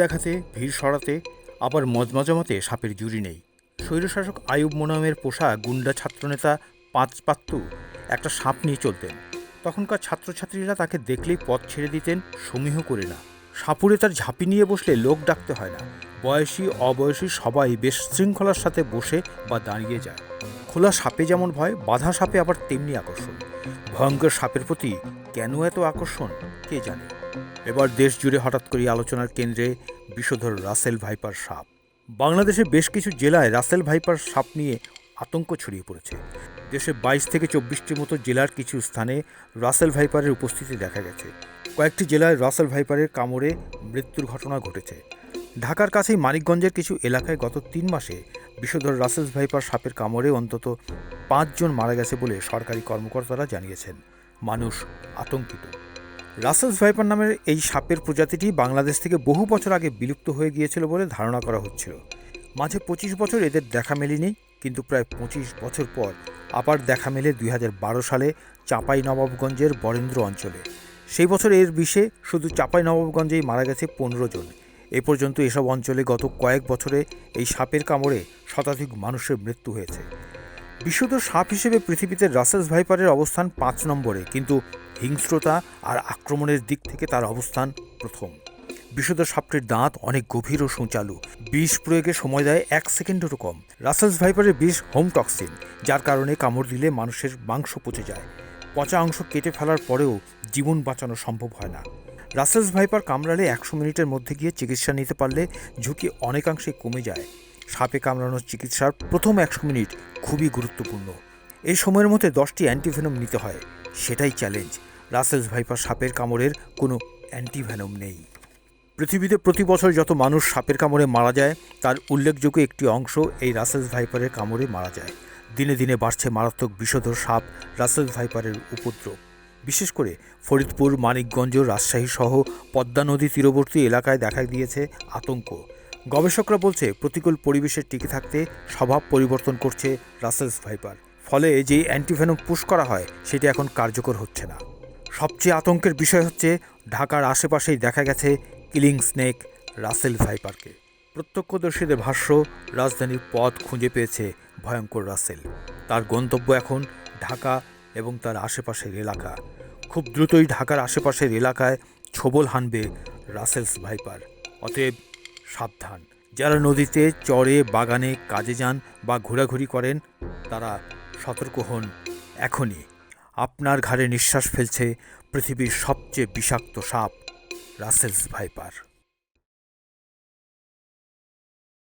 দেখাতে, ভিড় সরাতে, আবার মজমজমতে সাপের জুড়ি নেই। স্বৈরশাসক আইয়ুব মোনায়েমের পোষা গুন্ডা ছাত্রনেতা পাঁচপাত্তু একটা সাপ নিয়ে চলতেন। তখনকার ছাত্রছাত্রীরা তাকে দেখলেই পথ ছেড়ে দিতেন, সমীহ করে না। সাপুড়ে তার ঝাঁপি নিয়ে বসলে লোক ডাকতে হয় না। বয়সী অবয়সী সবাই বেশ শৃঙ্খলার সাথে বসে বা দাঁড়িয়ে যায়। খোলা সাপে যেমন ভয়, বাঁধা সাপে আবার তেমনি আকর্ষণ। ভয়ঙ্কর সাপের প্রতি কেন এত আকর্ষণ কে জানে। এবার দেশ জুড়ে হঠাৎ করে আলোচনার কেন্দ্রে বিষধর রাসেল ভাইপার সাপ। বাংলাদেশের বেশ কিছু জেলায় রাসেল ভাইপার সাপ নিয়ে আতঙ্ক ছড়িয়ে পড়েছে। দেশে 22 থেকে 24টির মতো জেলার কিছু স্থানে রাসেল ভাইপারের উপস্থিতি দেখা গেছে। কয়েকটি জেলায় রাসেল ভাইপারের কামড়ে মৃত্যুর ঘটনা ঘটেছে। ঢাকার কাছেই মানিকগঞ্জের কিছু এলাকায় গত 3 মাসে বিষধর রাসেল ভাইপার সাপের কামড়ে অন্তত 5 জন মারা গেছে বলে সরকারি কর্মকর্তারা জানিয়েছেন। মানুষ আতঙ্কিত। রাসেলস ভাইপার নামের এই সাপের প্রজাতিটি বাংলাদেশ থেকে বহু বছর আগে বিলুপ্ত হয়ে গিয়েছিল বলে ধারণা করা হচ্ছিল। মাঝে 25 বছর এদের দেখা মেলেনি, কিন্তু প্রায় 25 বছর পর আবার দেখা মেলে 2012 সালে চাঁপাইনবাবগঞ্জের বরেন্দ্র অঞ্চলে। সেই বছর এর বিষে শুধু চাঁপাইনবাবগঞ্জেই মারা গেছে 15 জন। এ পর্যন্ত এসব অঞ্চলে গত কয়েক বছরে এই সাপের কামড়ে শতাধিক মানুষের মৃত্যু হয়েছে। বিষধর সাপ হিসেবে পৃথিবীতে রাসেলস ভাইপারের অবস্থান 5 নম্বরে, কিন্তু হিংস্রতা আর আক্রমণের দিক থেকে তার অবস্থান প্রথম। বিষধর সাপটির দাঁত অনেক গভীর ও সূচালু। বিষ প্রয়োগে সময় দেয় 1 সেকেন্ডেরও কম। রাসেলস ভাইপারের বিষ হোম টক্সিন, যার কারণে কামড় দিলে মানুষের মাংস পচে যায়। পচা অংশ কেটে ফেলার পরেও জীবন বাঁচানো সম্ভব হয় না। রাসেলস ভাইপার কামড়ালে 100 মিনিটের মধ্যে গিয়ে চিকিৎসা নিতে পারলে ঝুঁকি অনেকাংশে কমে যায়। সাপে কামড়ানোর চিকিৎসার প্রথম 100 মিনিট খুবই গুরুত্বপূর্ণ। এই সময়ের মধ্যে 10টি অ্যান্টিভেনম নিতে হয়। সেটাই চ্যালেঞ্জ। রাসেলস ভাইপার সাপের কামড়ের কোনো অ্যান্টিভেনম নেই। পৃথিবীতে প্রতি বছর যত মানুষ সাপের কামড়ে মারা যায়, তার উল্লেখযোগ্য একটি অংশ এই রাসেলস ভাইপারের কামড়ে মারা যায়। দিনে দিনে বাড়ছে মারাত্মক বিষধর সাপ রাসেলস ভাইপারের উপদ্রব। বিশেষ করে ফরিদপুর, মানিকগঞ্জ, রাজশাহী সহ পদ্মা নদী তীরবর্তী এলাকায় দেখা দিয়েছে আতঙ্ক। গবেষকরা বলছে, প্রতিকূল পরিবেশে টিকে থাকতে স্বভাব পরিবর্তন করছে রাসেলস ভাইপার। ফলে যে অ্যান্টিভেনম পুশ করা হয় সেটি এখন কার্যকর হচ্ছে না। সবচেয়ে আতঙ্কের বিষয় হচ্ছে, ঢাকার আশেপাশেই দেখা গেছে কিলিং স্নেক রাসেল ভাইপারকে। প্রত্যক্ষদর্শীদের ভাষ্য, রাজধানীর পথ খুঁজে পেয়েছে ভয়ঙ্কর রাসেল। তার গন্তব্য এখন ঢাকা এবং তার আশেপাশের এলাকা। খুব দ্রুতই ঢাকার আশেপাশের এলাকায় ছোবল হানবে রাসেলস ভাইপার। অতএব সাবধান। যারা নদীতে, চরে, বাগানে কাজে যান বা ঘোরাঘুরি করেন, তারা সতর্ক হন এখনই। আপনার ঘাড়ে নিঃশ্বাস ফেলছে পৃথিবীর সবচেয়ে বিষাক্ত সাপ রাসেলস ভাইপার।